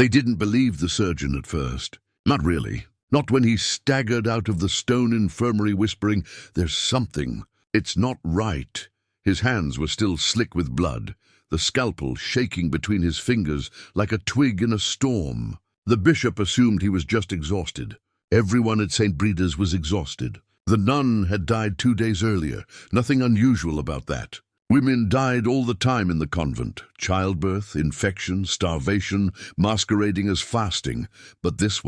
They didn't believe the surgeon at first. Not really. Not when he staggered out of the stone infirmary whispering, "There's something. It's not right." His hands were still slick with blood, the scalpel shaking between his fingers like a twig in a storm. The bishop assumed he was just exhausted. Everyone at St. Brida's was exhausted. The nun had died 2 days earlier. Nothing unusual about that. Women died all the time in the convent. Childbirth, infection, starvation, masquerading as fasting. But this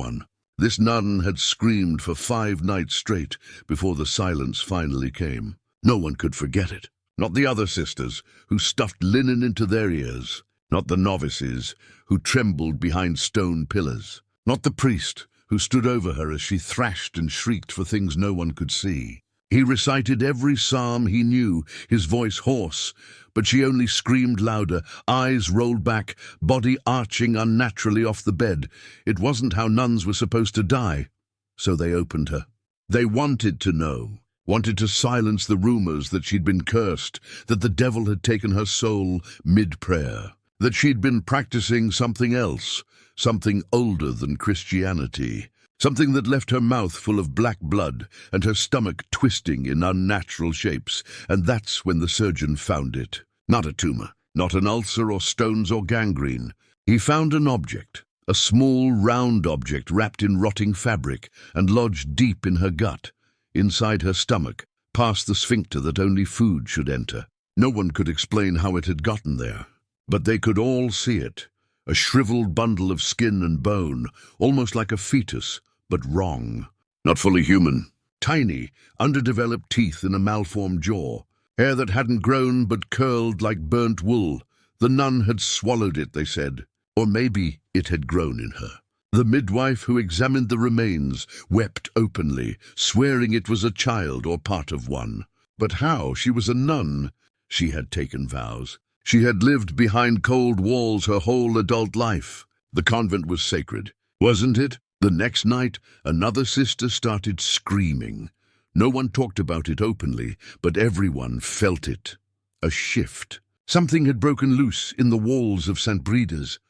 nun had screamed for 5 nights straight before the silence finally came. No one could forget it. Not the other sisters, who stuffed linen into their ears. Not the novices, who trembled behind stone pillars. Not the priest, who stood over her as she thrashed and shrieked for things no one could see. He recited every psalm he knew, his voice hoarse, but she only screamed louder, eyes rolled back, body arching unnaturally off the bed. It wasn't how nuns were supposed to die. So they opened her. They wanted to know, wanted to silence the rumors that she'd been cursed, that the devil had taken her soul mid-prayer, that she'd been practicing something else, something older than Christianity. Something that left her mouth full of black blood and her stomach twisting in unnatural shapes, and that's when the surgeon found it. Not a tumor, not an ulcer or stones or gangrene. He found an object, a small round object wrapped in rotting fabric and lodged deep in her gut, inside her stomach, past the sphincter that only food should enter. No one could explain how it had gotten there, but they could all see it. A shriveled bundle of skin and bone, almost like a fetus, but wrong. Not fully human. Tiny, underdeveloped teeth in a malformed jaw. Hair that hadn't grown but curled like burnt wool. The nun had swallowed it, they said. Or maybe it had grown in her. The midwife who examined the remains wept openly, swearing it was a child or part of one. But how? She was a nun. She had taken vows. She had lived behind cold walls her whole adult life. The convent was sacred, wasn't it? The next night, another sister started screaming. No one talked about it openly, but everyone felt it. A shift. Something had broken loose in the walls of St. Brida's.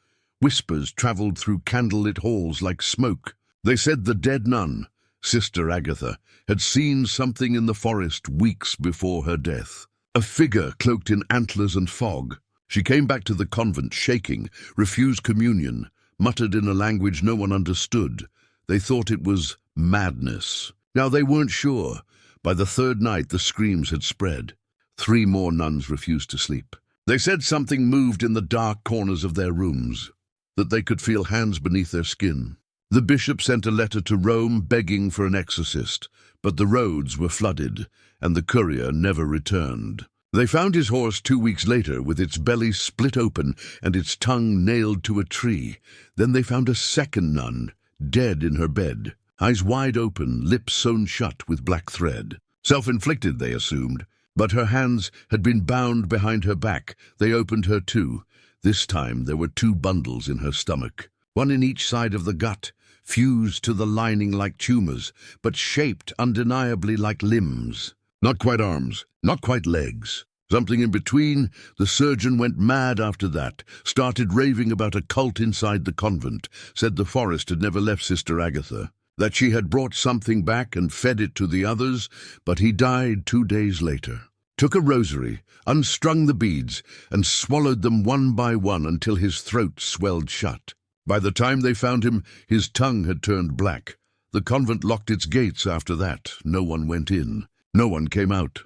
Whispers traveled through candlelit halls like smoke. They said the dead nun, Sister Agatha, had seen something in the forest weeks before her death. A figure cloaked in antlers and fog. She came back to the convent shaking, refused communion, muttered in a language no one understood. They thought it was madness. Now they weren't sure. By the 3rd night the screams had spread. 3 more nuns refused to sleep. They said something moved in the dark corners of their rooms, that they could feel hands beneath their skin. The bishop sent a letter to Rome begging for an exorcist, but the roads were flooded, and the courier never returned. They found his horse 2 weeks later with its belly split open and its tongue nailed to a tree. Then they found a second nun, dead in her bed, eyes wide open, lips sewn shut with black thread. Self-inflicted, they assumed, but her hands had been bound behind her back. They opened her too. This time there were 2 bundles in her stomach, one in each side of the gut, fused to the lining like tumors, but shaped undeniably like limbs. Not quite arms, not quite legs. Something in between. The surgeon went mad after that, started raving about a cult inside the convent, said the forest had never left Sister Agatha, that she had brought something back and fed it to the others, but he died 2 days later. Took a rosary, unstrung the beads, and swallowed them one by one until his throat swelled shut. By the time they found him, his tongue had turned black. The convent locked its gates after that. No one went in. No one came out.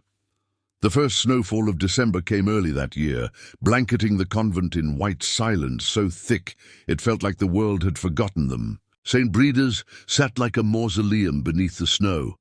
The first snowfall of December came early that year, blanketing the convent in white silence so thick it felt like the world had forgotten them. St. Brida's sat like a mausoleum beneath the snow,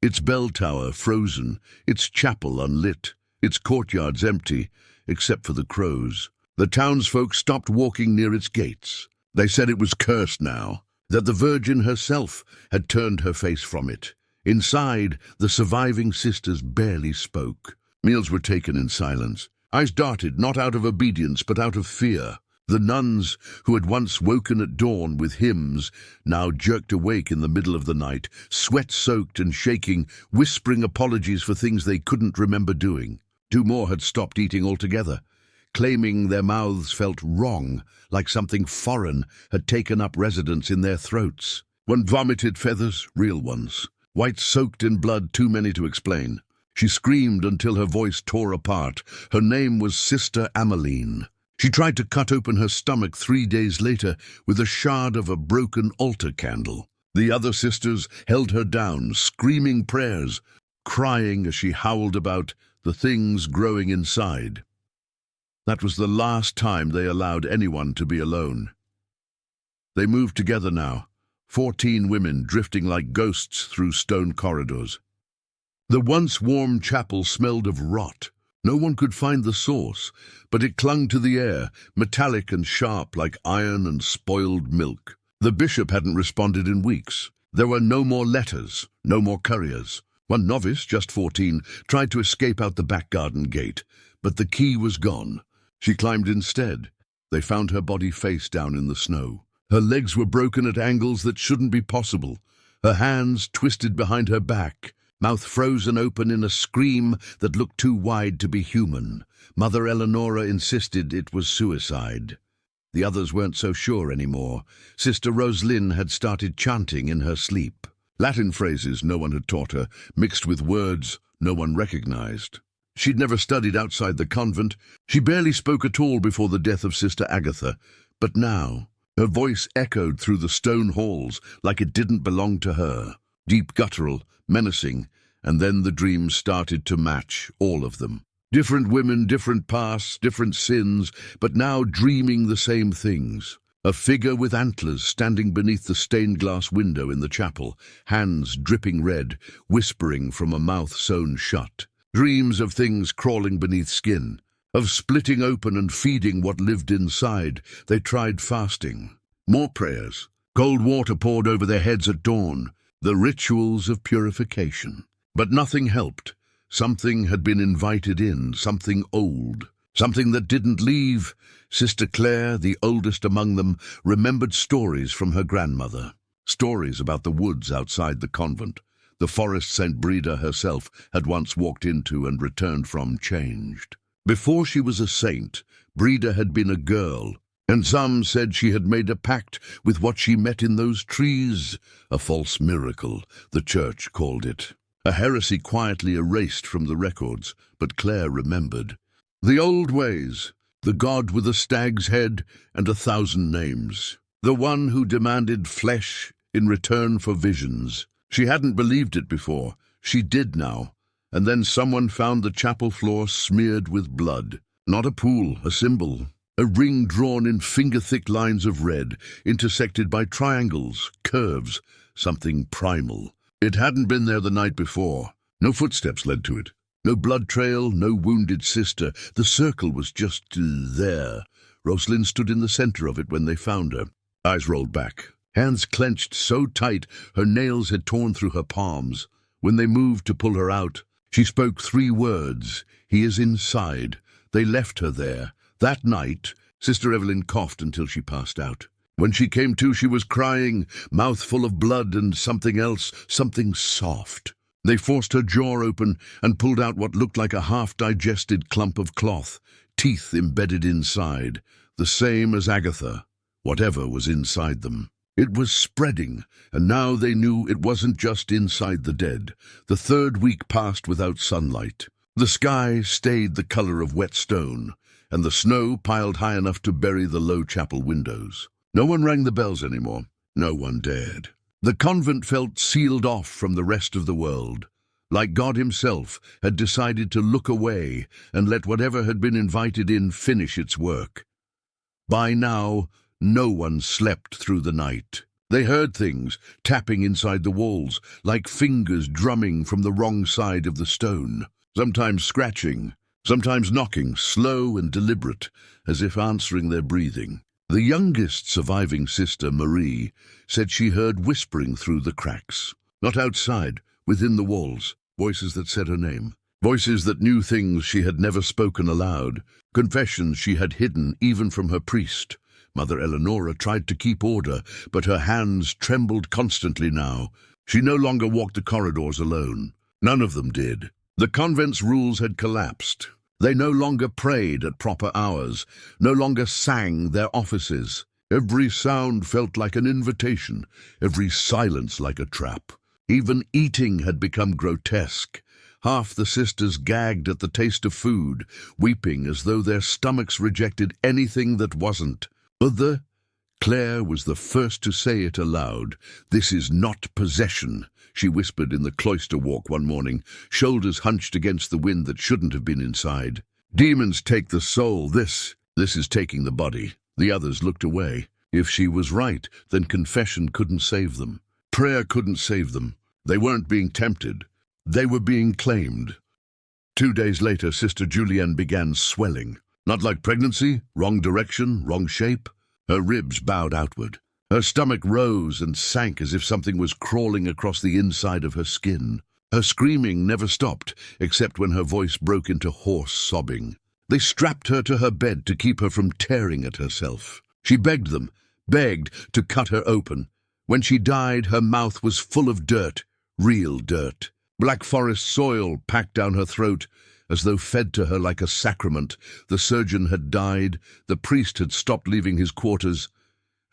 its bell tower frozen, its chapel unlit, its courtyards empty, except for the crows. The townsfolk stopped walking near its gates. They said it was cursed now, that the Virgin herself had turned her face from it. Inside, the surviving sisters barely spoke. Meals were taken in silence. Eyes darted, not out of obedience, but out of fear. The nuns, who had once woken at dawn with hymns, now jerked awake in the middle of the night, sweat-soaked and shaking, whispering apologies for things they couldn't remember doing. 2 more had stopped eating altogether. claiming their mouths felt wrong, like something foreign had taken up residence in their throats. One vomited feathers, real ones, white soaked in blood, too many to explain. She screamed until her voice tore apart. Her name was Sister Ameline. She tried to cut open her stomach 3 days later with a shard of a broken altar candle. The other sisters held her down, screaming prayers, crying as she howled about the things growing inside. That was the last time they allowed anyone to be alone. They moved together now, 14 women drifting like ghosts through stone corridors. The once warm chapel smelled of rot. No one could find the source, but it clung to the air, metallic and sharp like iron and spoiled milk. The bishop hadn't responded in weeks. There were no more letters, no more couriers. One novice, just 14, tried to escape out the back garden gate, but the key was gone. She climbed instead. They found her body face down in the snow. Her legs were broken at angles that shouldn't be possible. Her hands twisted behind her back, mouth frozen open in a scream that looked too wide to be human. Mother Eleonora insisted it was suicide. The others weren't so sure anymore. Sister Roselyn had started chanting in her sleep. Latin phrases no one had taught her, mixed with words no one recognized. She'd never studied outside the convent. She barely spoke at all before the death of Sister Agatha. But now, her voice echoed through the stone halls like it didn't belong to her. Deep guttural, menacing, and then the dreams started to match, all of them. Different women, different pasts, different sins, but now dreaming the same things. A figure with antlers standing beneath the stained glass window in the chapel, hands dripping red, whispering from a mouth sewn shut. Dreams of things crawling beneath skin, of splitting open and feeding what lived inside. They tried fasting. More prayers. Cold water poured over their heads at dawn. The rituals of purification. But nothing helped. Something had been invited in, something old, something that didn't leave. Sister Claire, the oldest among them, remembered stories from her grandmother. Stories about the woods outside the convent, the forest St. Breda herself had once walked into and returned from changed. Before she was a saint, Breda had been a girl, and some said she had made a pact with what she met in those trees. A false miracle, the church called it. A heresy quietly erased from the records, but Claire remembered. The old ways, the god with a stag's head and 1,000 names. The one who demanded flesh in return for visions. She hadn't believed it before. She did now. And then someone found the chapel floor smeared with blood. Not a pool, a symbol. A ring drawn in finger-thick lines of red, intersected by triangles, curves, something primal. It hadn't been there the night before. No footsteps led to it. No blood trail, no wounded sister. The circle was just there. Roselyn stood in the center of it when they found her. Eyes rolled back. Hands clenched so tight her nails had torn through her palms. When they moved to pull her out, she spoke 3 words. He is inside. They left her there. That night, Sister Evelyn coughed until she passed out. When she came to, she was crying, mouth full of blood and something else, something soft. They forced her jaw open and pulled out what looked like a half-digested clump of cloth, teeth embedded inside, the same as Agatha, whatever was inside them. It was spreading, and now they knew it wasn't just inside the dead. The 3rd week passed without sunlight. The sky stayed the color of wet stone, and the snow piled high enough to bury the low chapel windows. No one rang the bells anymore. No one dared. The convent felt sealed off from the rest of the world, like God himself had decided to look away and let whatever had been invited in finish its work. By now, no one slept through the night. They heard things tapping inside the walls, like fingers drumming from the wrong side of the stone, sometimes scratching, sometimes knocking, slow and deliberate, as if answering their breathing. The youngest surviving sister, Marie, said she heard whispering through the cracks. Not outside, within the walls, voices that said her name. Voices that knew things she had never spoken aloud, confessions she had hidden even from her priest. Mother Eleonora tried to keep order, but her hands trembled constantly now. She no longer walked the corridors alone. None of them did. The convent's rules had collapsed. They no longer prayed at proper hours, no longer sang their offices. Every sound felt like an invitation, every silence like a trap. Even eating had become grotesque. Half the sisters gagged at the taste of food, weeping as though their stomachs rejected anything that wasn't. Mother, Claire was the first to say it aloud. "This is not possession," she whispered in the cloister walk one morning, shoulders hunched against the wind that shouldn't have been inside. "Demons take the soul. This is taking the body." The others looked away. If she was right, then confession couldn't save them. Prayer couldn't save them. They weren't being tempted. They were being claimed. 2 days later, Sister Julienne began swelling. Not like pregnancy, wrong direction, wrong shape. Her ribs bowed outward. Her stomach rose and sank as if something was crawling across the inside of her skin. Her screaming never stopped, except when her voice broke into hoarse sobbing. They strapped her to her bed to keep her from tearing at herself. She begged them, begged to cut her open. When she died, her mouth was full of dirt, real dirt. Black forest soil packed down her throat, as though fed to her like a sacrament. The surgeon had died, the priest had stopped leaving his quarters,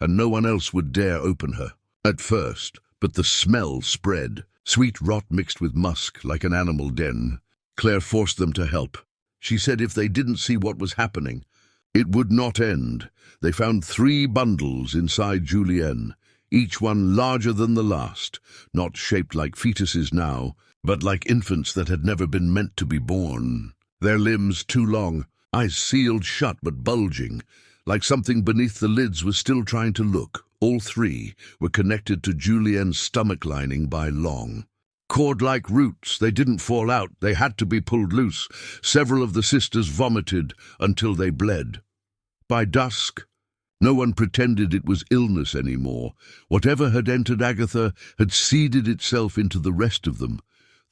and no one else would dare open her. At first, but the smell spread, sweet rot mixed with musk like an animal den. Claire forced them to help. She said if they didn't see what was happening, it would not end. They found 3 bundles inside Julienne, each one larger than the last, not shaped like fetuses now, but like infants that had never been meant to be born. Their limbs too long, eyes sealed shut but bulging, like something beneath the lids was still trying to look. All 3 were connected to Julienne's stomach lining by long, cord-like roots. They didn't fall out, they had to be pulled loose. Several of the sisters vomited until they bled. By dusk, no one pretended it was illness anymore. Whatever had entered Agatha had seeded itself into the rest of them,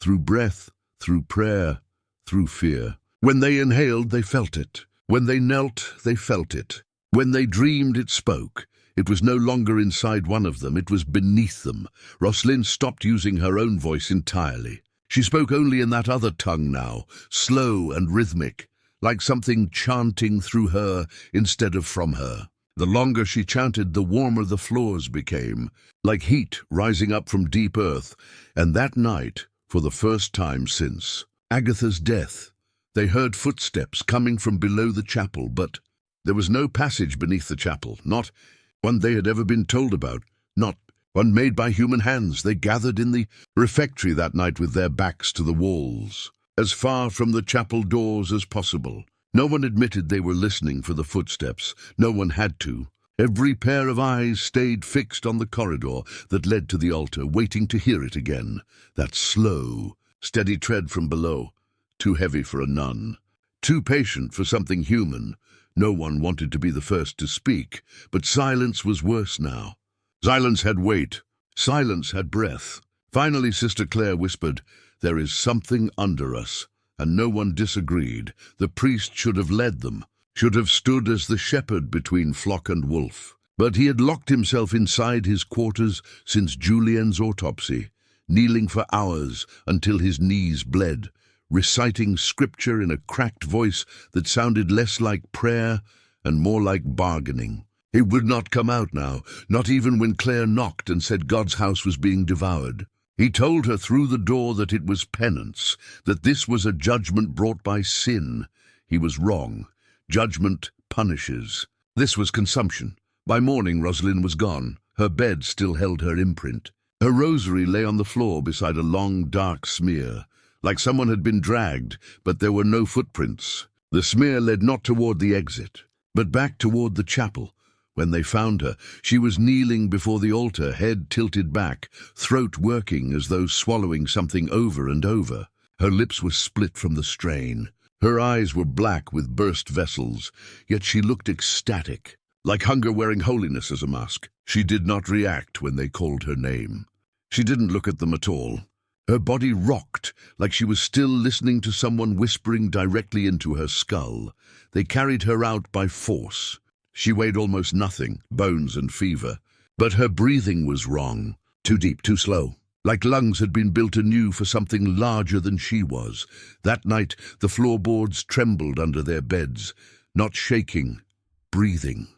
through breath, through prayer, through fear. When they inhaled, they felt it. When they knelt, they felt it. When they dreamed, it spoke. It was no longer inside one of them, it was beneath them. Rosalind stopped using her own voice entirely. She spoke only in that other tongue now, slow and rhythmic, like something chanting through her instead of from her. The longer she chanted, the warmer the floors became, like heat rising up from deep earth. And that night, for the first time since Agatha's death, they heard footsteps coming from below the chapel, but there was no passage beneath the chapel, not one they had ever been told about, not one made by human hands. They gathered in the refectory that night with their backs to the walls, as far from the chapel doors as possible. No one admitted they were listening for the footsteps. No one had to. Every pair of eyes stayed fixed on the corridor that led to the altar, waiting to hear it again. That slow, steady tread from below. Too heavy for a nun. Too patient for something human. No one wanted to be the first to speak, but silence was worse now. Silence had weight. Silence had breath. Finally, Sister Claire whispered, "There is something under us." And no one disagreed. The priest should have led them, should have stood as the shepherd between flock and wolf. But he had locked himself inside his quarters since Julienne's autopsy, kneeling for hours until his knees bled, reciting scripture in a cracked voice that sounded less like prayer and more like bargaining. He would not come out now, not even when Claire knocked and said God's house was being devoured. He told her through the door that it was penance, that this was a judgment brought by sin. He was wrong. Judgment punishes. This was consumption. By morning, Rosalind was gone. Her bed still held her imprint. Her rosary lay on the floor beside a long, dark smear, like someone had been dragged, but there were no footprints. The smear led not toward the exit, but back toward the chapel. When they found her, she was kneeling before the altar, head tilted back, throat working as though swallowing something over and over. Her lips were split from the strain. Her eyes were black with burst vessels, yet she looked ecstatic, like hunger wearing holiness as a mask. She did not react when they called her name. She didn't look at them at all. Her body rocked, like she was still listening to someone whispering directly into her skull. They carried her out by force. She weighed almost nothing, bones and fever, but her breathing was wrong. Too deep, too slow. like lungs had been built anew for something larger than she was. That night, the floorboards trembled under their beds, not shaking, breathing.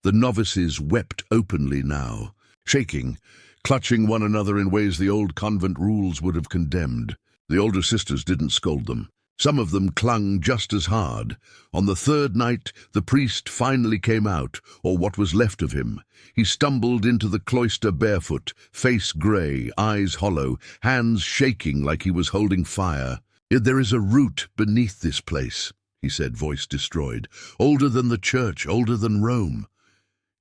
The novices wept openly now, shaking, clutching one another in ways the old convent rules would have condemned. The older sisters didn't scold them. Some of them clung just as hard. On the third night, the priest finally came out, or what was left of him. He stumbled into the cloister barefoot, face grey, eyes hollow, hands shaking like he was holding fire. "There is a root beneath this place," he said, voice destroyed. "Older than the church, older than Rome."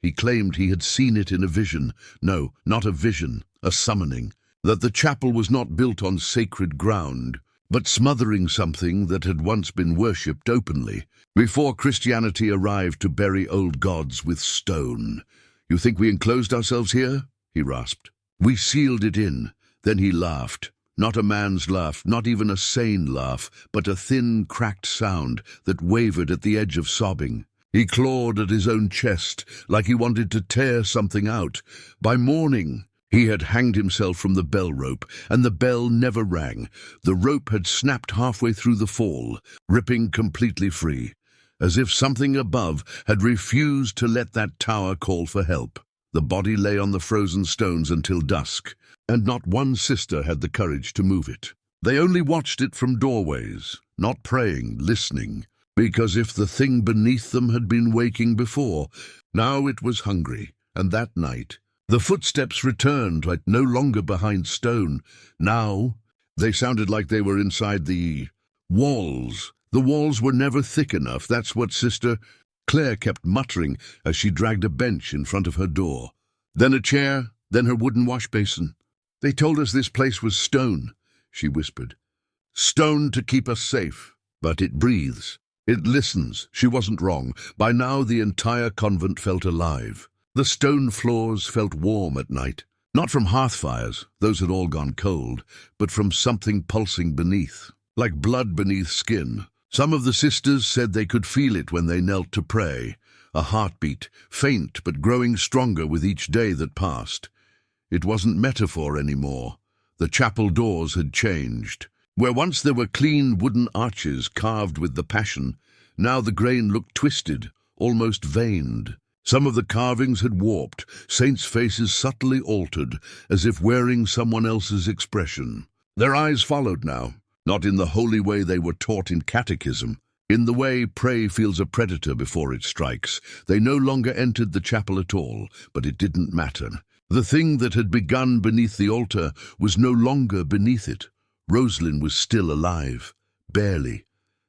He claimed he had seen it in a vision. No, not a vision, a summoning. That the chapel was not built on sacred ground, but smothering something that had once been worshipped openly, before Christianity arrived to bury old gods with stone. "You think we enclosed ourselves here?" he rasped. "We sealed it in." Then he laughed. Not a man's laugh, not even a sane laugh, but a thin, cracked sound that wavered at the edge of sobbing. He clawed at his own chest, like he wanted to tear something out. By morning, he had hanged himself from the bell rope, and the bell never rang. The rope had snapped halfway through the fall, ripping completely free, as if something above had refused to let that tower call for help. The body lay on the frozen stones until dusk, and not one sister had the courage to move it. They only watched it from doorways, not praying, listening, because if the thing beneath them had been waking before, now it was hungry. And that night, the footsteps returned, like no longer behind stone. Now, they sounded like they were inside the walls. The walls were never thick enough, that's what Sister Claire kept muttering as she dragged a bench in front of her door. Then a chair, then her wooden wash basin. "They told us this place was stone," she whispered. "Stone to keep us safe. But it breathes. It listens." She wasn't wrong. By now the entire convent felt alive. The stone floors felt warm at night, not from hearth fires, those had all gone cold, but from something pulsing beneath, like blood beneath skin. Some of the sisters said they could feel it when they knelt to pray, a heartbeat, faint but growing stronger with each day that passed. It wasn't metaphor anymore. The chapel doors had changed. Where once there were clean wooden arches carved with the Passion, now the grain looked twisted, almost veined. Some of the carvings had warped, saints' faces subtly altered, as if wearing someone else's expression. Their eyes followed now, not in the holy way they were taught in catechism. In the way prey feels a predator before it strikes. They no longer entered the chapel at all, but it didn't matter. The thing that had begun beneath the altar was no longer beneath it. Rosalind was still alive, barely.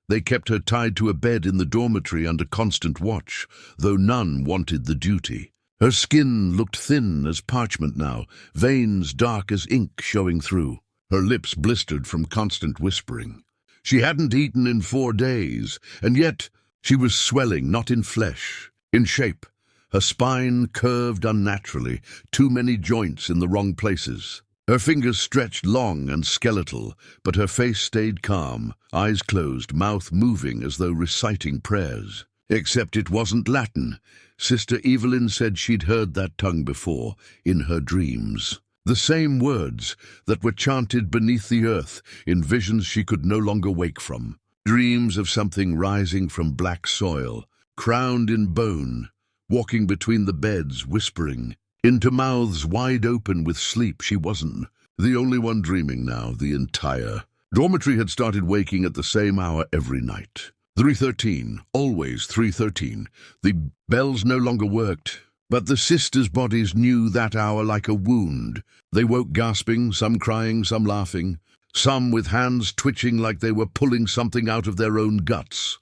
They kept her tied to a bed in the dormitory under constant watch, though none wanted the duty. Her skin looked thin as parchment now, veins dark as ink showing through. Her lips blistered from constant whispering. She hadn't eaten in 4 days, and yet she was swelling, not in flesh, in shape. Her spine curved unnaturally, too many joints in the wrong places. Her fingers stretched long and skeletal, but her face stayed calm, eyes closed, mouth moving as though reciting prayers. Except it wasn't Latin. Sister Evelyn said she'd heard that tongue before, in her dreams. The same words that were chanted beneath the earth in visions she could no longer wake from. Dreams of something rising from black soil, crowned in bone, walking between the beds, whispering. Into mouths wide open with sleep. She wasn't the only one dreaming now. The entire dormitory had started waking at the same hour every night. 3:13, always 3:13. The bells no longer worked, but the sisters' bodies knew that hour like a wound. They woke gasping, some crying, some laughing, some with hands twitching like they were pulling something out of their own guts.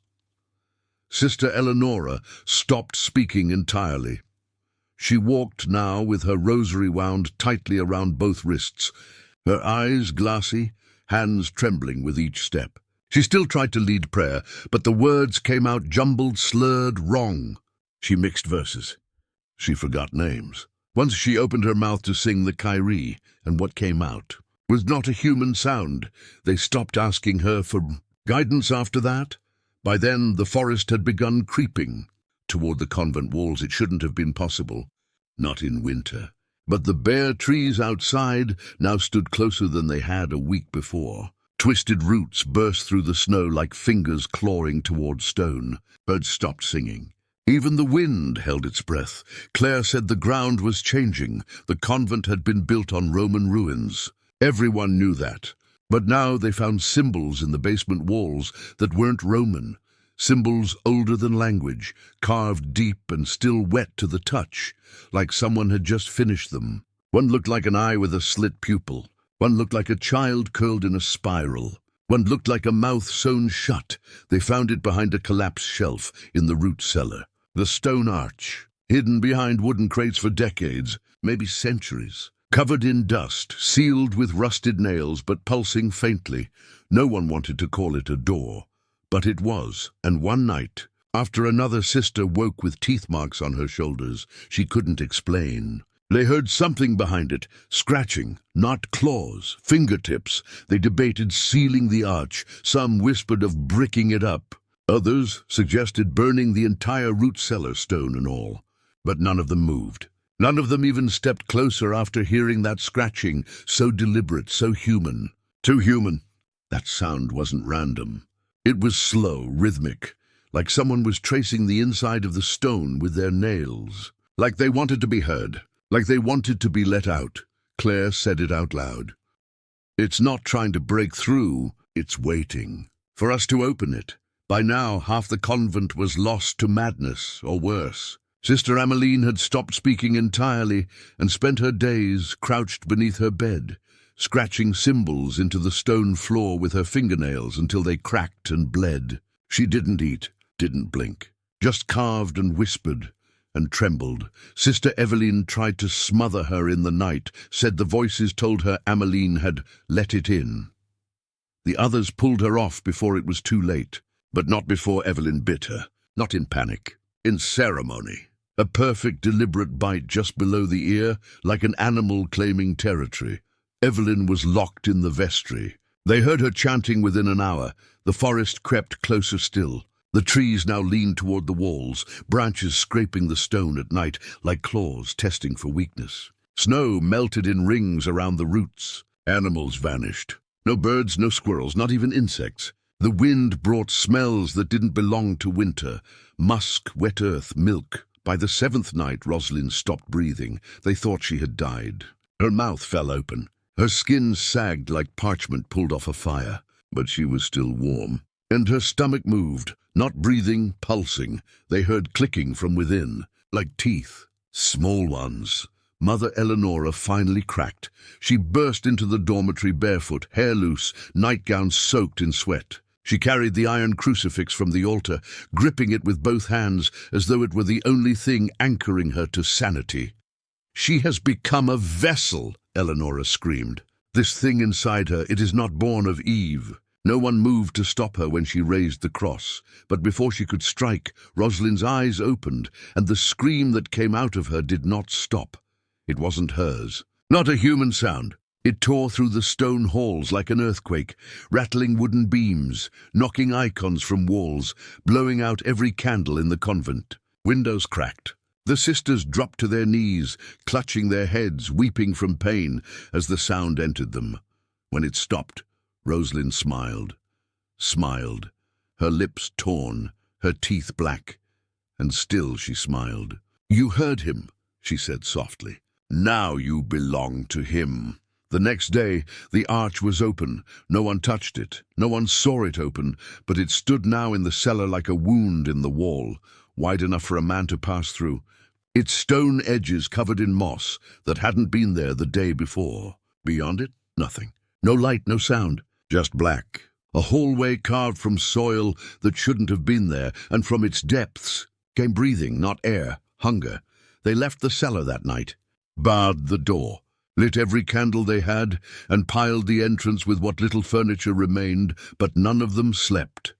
Sister Eleonora stopped speaking entirely. She walked now with her rosary wound tightly around both wrists, her eyes glassy, hands trembling with each step. She still tried to lead prayer, but the words came out jumbled, slurred, wrong. She mixed verses. She forgot names. Once she opened her mouth to sing the Kyrie, and what came out was not a human sound. They stopped asking her for guidance after that. By then, the forest had begun creeping toward the convent walls. It shouldn't have been possible. Not in winter. But the bare trees outside now stood closer than they had a week before. Twisted roots burst through the snow like fingers clawing toward stone. Birds stopped singing. Even the wind held its breath. Claire said the ground was changing. The convent had been built on Roman ruins. Everyone knew that. But now they found symbols in the basement walls that weren't Roman. Symbols older than language, carved deep and still wet to the touch, like someone had just finished them. One looked like an eye with a slit pupil. One looked like a child curled in a spiral. One looked like a mouth sewn shut. They found it behind a collapsed shelf in the root cellar. The stone arch, hidden behind wooden crates for decades, maybe centuries. Covered in dust, sealed with rusted nails but pulsing faintly. No one wanted to call it a door. But it was, and one night, after another sister woke with teeth marks on her shoulders, she couldn't explain. They heard something behind it, scratching, not claws, fingertips. They debated sealing the arch. Some whispered of bricking it up. Others suggested burning the entire root cellar, stone and all. But none of them moved. None of them even stepped closer after hearing that scratching, so deliberate, so human. Too human. That sound wasn't random. It was slow, rhythmic, like someone was tracing the inside of the stone with their nails. Like they wanted to be heard. Like they wanted to be let out. Claire said it out loud. It's not trying to break through, it's waiting. For us to open it. By now, half the convent was lost to madness, or worse. Sister Emmeline had stopped speaking entirely and spent her days crouched beneath her bed, scratching symbols into the stone floor with her fingernails until they cracked and bled. She didn't eat, didn't blink, just carved and whispered and trembled. Sister Eveline tried to smother her in the night, said the voices told her Emmeline had let it in. The others pulled her off before it was too late, but not before Evelyn bit her, not in panic, in ceremony. A perfect, deliberate bite just below the ear, like an animal claiming territory. Evelyn was locked in the vestry. They heard her chanting within an hour. The forest crept closer still. The trees now leaned toward the walls, branches scraping the stone at night like claws testing for weakness. Snow melted in rings around the roots. Animals vanished. No birds, no squirrels, not even insects. The wind brought smells that didn't belong to winter. Musk, wet earth, milk. By the seventh night, Rosalind stopped breathing. They thought she had died. Her mouth fell open. Her skin sagged like parchment pulled off a fire, but she was still warm. And her stomach moved, not breathing, pulsing. They heard clicking from within, like teeth, small ones. Mother Eleonora finally cracked. She burst into the dormitory barefoot, hair loose, nightgown soaked in sweat. She carried the iron crucifix from the altar, gripping it with both hands as though it were the only thing anchoring her to sanity. "She has become a vessel," Eleonora screamed. "This thing inside her, it is not born of Eve." No one moved to stop her when she raised the cross, but before she could strike, Rosalind's eyes opened, and the scream that came out of her did not stop. It wasn't hers. Not a human sound. It tore through the stone halls like an earthquake, rattling wooden beams, knocking icons from walls, blowing out every candle in the convent. Windows cracked. The sisters dropped to their knees, clutching their heads, weeping from pain as the sound entered them. When it stopped, Rosalind smiled, her lips torn, her teeth black, and still she smiled. "You heard him," she said softly. "Now you belong to him." The next day, the arch was open. No one touched it. No one saw it open, but it stood now in the cellar like a wound in the wall, wide enough for a man to pass through. Its stone edges covered in moss that hadn't been there the day before. Beyond it, nothing. No light, no sound, just black. A hallway carved from soil that shouldn't have been there, and from its depths came breathing, not air, hunger. They left the cellar that night, barred the door, lit every candle they had, and piled the entrance with what little furniture remained, but none of them slept.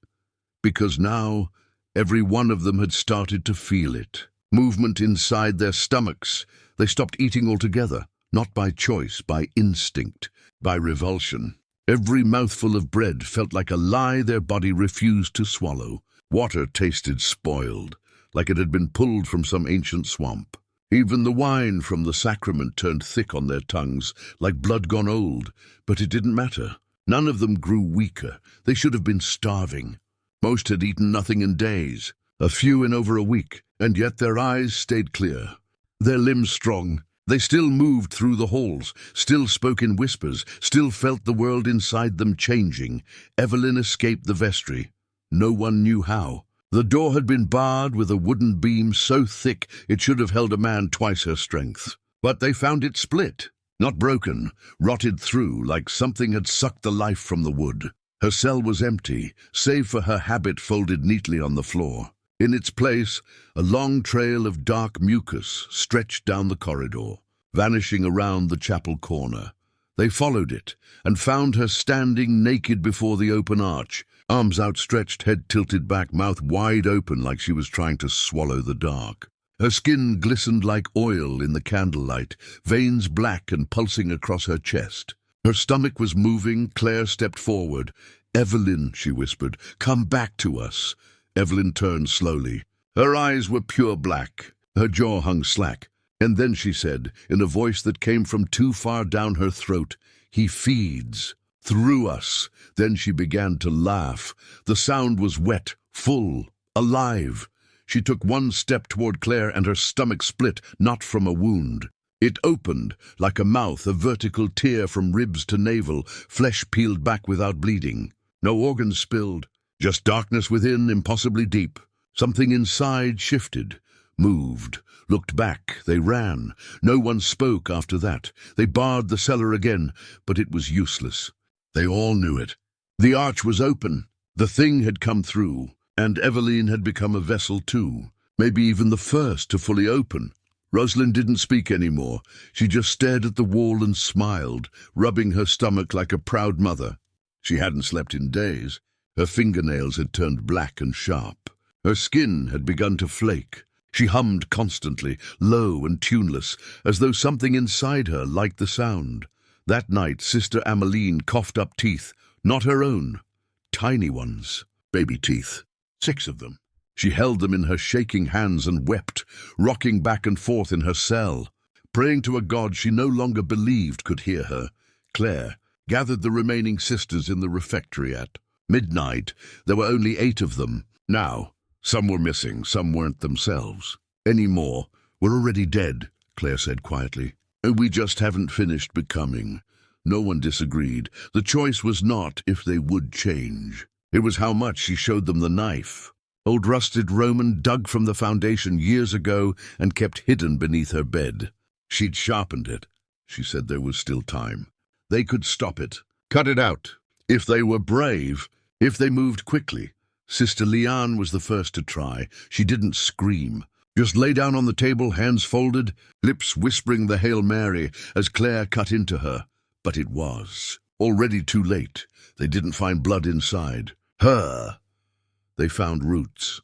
Because now, every one of them had started to feel it. Movement inside their stomachs. They stopped eating altogether, not by choice, by instinct, by revulsion. Every mouthful of bread felt like a lie their body refused to swallow. Water tasted spoiled, like it had been pulled from some ancient swamp. Even the wine from the sacrament turned thick on their tongues, like blood gone old, but it didn't matter. None of them grew weaker. They should have been starving. Most had eaten nothing in days, a few in over a week, and yet their eyes stayed clear, their limbs strong. They still moved through the halls, still spoke in whispers, still felt the world inside them changing. Evelyn escaped the vestry. No one knew how. The door had been barred with a wooden beam so thick it should have held a man twice her strength. But they found it split, not broken, rotted through like something had sucked the life from the wood. Her cell was empty, save for her habit folded neatly on the floor. In its place, a long trail of dark mucus stretched down the corridor, vanishing around the chapel corner. They followed it and found her standing naked before the open arch, arms outstretched, head tilted back, mouth wide open like she was trying to swallow the dark. Her skin glistened like oil in the candlelight, veins black and pulsing across her chest. Her stomach was moving. Claire stepped forward. "Evelyn," she whispered, "come back to us." Evelyn turned slowly. Her eyes were pure black. Her jaw hung slack. And then she said, in a voice that came from too far down her throat, "He feeds through us." Then she began to laugh. The sound was wet, full, alive. She took one step toward Claire and her stomach split, not from a wound. It opened, like a mouth, a vertical tear from ribs to navel, flesh peeled back without bleeding. No organs spilled. Just darkness within, impossibly deep. Something inside shifted, moved, looked back. They ran. No one spoke after that. They barred the cellar again, but it was useless. They all knew it. The arch was open. The thing had come through, and Evelyn had become a vessel too, maybe even the first to fully open. Rosalind didn't speak anymore. She just stared at the wall and smiled, rubbing her stomach like a proud mother. She hadn't slept in days. Her fingernails had turned black and sharp. Her skin had begun to flake. She hummed constantly, low and tuneless, as though something inside her liked the sound. That night, Sister Ameline coughed up teeth, not her own. Tiny ones, baby teeth, 6 of them. She held them in her shaking hands and wept, rocking back and forth in her cell, praying to a God she no longer believed could hear her. Claire gathered the remaining sisters in the refectory at midnight. There were only 8 of them. Now, some were missing, some weren't themselves. Any more were already dead, Claire said quietly. We just haven't finished becoming. No one disagreed. The choice was not if they would change. It was how much. She showed them the knife. Old rusted Roman, dug from the foundation years ago and kept hidden beneath her bed. She'd sharpened it. She said there was still time. They could stop it, cut it out. If they were brave, if they moved quickly. Sister Leanne was the first to try. She didn't scream. Just lay down on the table, hands folded, lips whispering the Hail Mary as Claire cut into her. But it was already too late. They didn't find blood inside her. They found roots.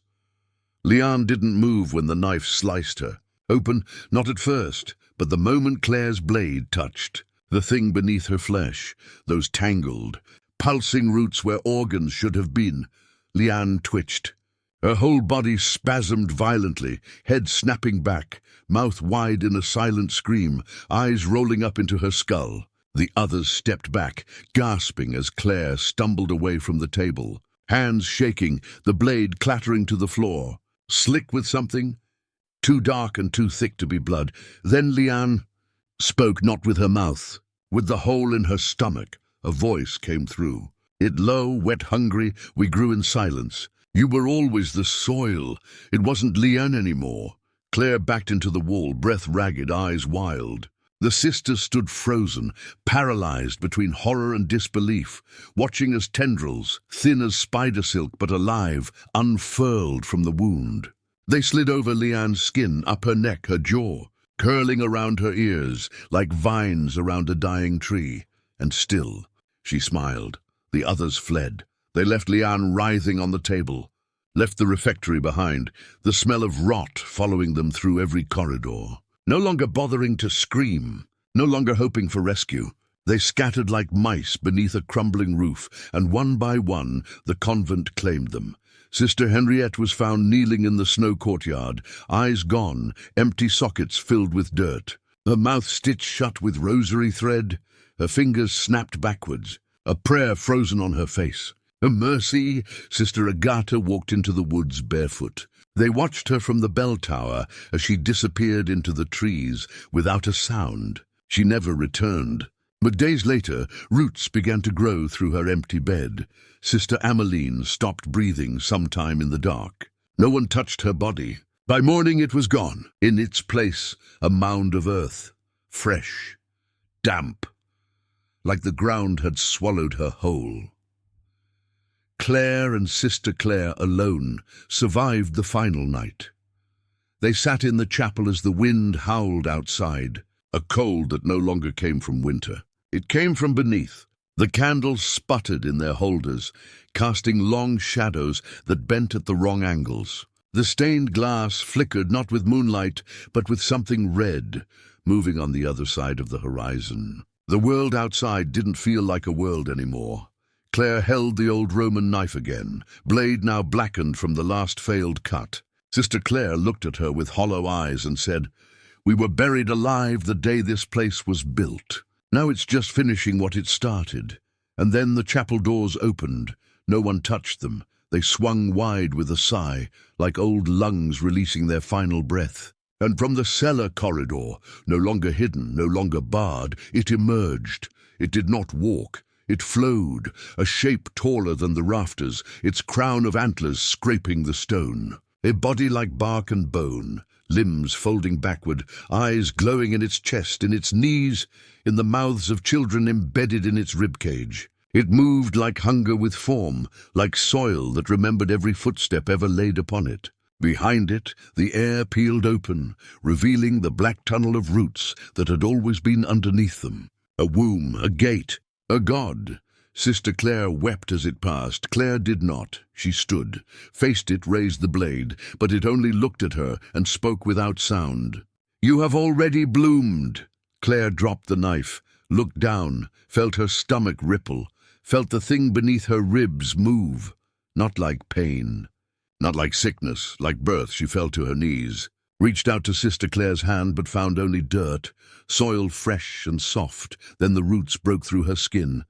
Leanne didn't move when the knife sliced her. Open, not at first, but the moment Claire's blade touched the thing beneath her flesh, those tangled, pulsing roots where organs should have been, Leanne twitched. Her whole body spasmed violently, head snapping back, mouth wide in a silent scream, eyes rolling up into her skull. The others stepped back, gasping as Claire stumbled away from the table, hands shaking, the blade clattering to the floor. Slick with something, too dark and too thick to be blood. Then Leanne spoke, not with her mouth, with the hole in her stomach. A voice came through. It low, wet, hungry. We grew in silence. You were always the soil. It wasn't Leanne anymore. Claire backed into the wall, breath ragged, eyes wild. The sisters stood frozen, paralyzed between horror and disbelief, watching as tendrils, thin as spider silk but alive, unfurled from the wound. They slid over Leanne's skin, up her neck, her jaw, curling around her ears like vines around a dying tree. And still, she smiled. The others fled. They left Leanne writhing on the table, left the refectory behind, the smell of rot following them through every corridor. No longer bothering to scream, no longer hoping for rescue. They scattered like mice beneath a crumbling roof, and one by one the convent claimed them. Sister Henriette was found kneeling in the snow courtyard, eyes gone, empty sockets filled with dirt. Her mouth stitched shut with rosary thread, her fingers snapped backwards, a prayer frozen on her face. A mercy! Sister Agatha walked into the woods barefoot. They watched her from the bell tower as she disappeared into the trees without a sound. She never returned. But days later, roots began to grow through her empty bed. Sister Ameline stopped breathing sometime in the dark. No one touched her body. By morning it was gone. In its place, a mound of earth, fresh, damp, like the ground had swallowed her whole. Claire and Sister Claire alone survived the final night. They sat in the chapel as the wind howled outside, a cold that no longer came from winter. It came from beneath. The candles sputtered in their holders, casting long shadows that bent at the wrong angles. The stained glass flickered not with moonlight, but with something red, moving on the other side of the horizon. The world outside didn't feel like a world anymore. Claire held the old Roman knife again, blade now blackened from the last failed cut. Sister Claire looked at her with hollow eyes and said, "We were buried alive the day this place was built. Now it's just finishing what it started." And then the chapel doors opened. No one touched them. They swung wide with a sigh, like old lungs releasing their final breath. And from the cellar corridor, no longer hidden, no longer barred, it emerged. It did not walk. It flowed, a shape taller than the rafters, its crown of antlers scraping the stone. A body like bark and bone, limbs folding backward, eyes glowing in its chest, in its knees, in the mouths of children embedded in its ribcage. It moved like hunger with form, like soil that remembered every footstep ever laid upon it. Behind it, the air peeled open, revealing the black tunnel of roots that had always been underneath them. A womb, a gate, a god. Sister Claire wept as it passed. Claire did not. She stood, faced it, raised the blade, but it only looked at her and spoke without sound. "You have already bloomed." Claire dropped the knife, looked down, felt her stomach ripple, felt the thing beneath her ribs move. Not like pain, not like sickness, like birth. She fell to her knees, reached out to Sister Claire's hand but found only dirt, soil fresh and soft. Then the roots broke through her skin.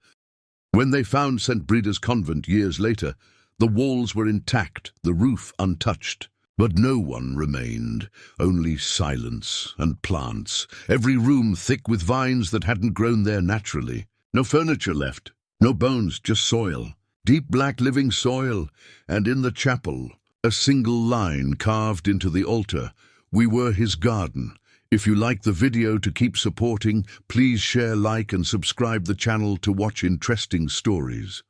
When they found St. Brida's convent years later, the walls were intact, the roof untouched. But no one remained, only silence and plants, every room thick with vines that hadn't grown there naturally. No furniture left, no bones, just soil, deep black living soil. And in the chapel, a single line carved into the altar: "We were his garden." If you like the video to keep supporting, please share, like and subscribe the channel to watch interesting stories.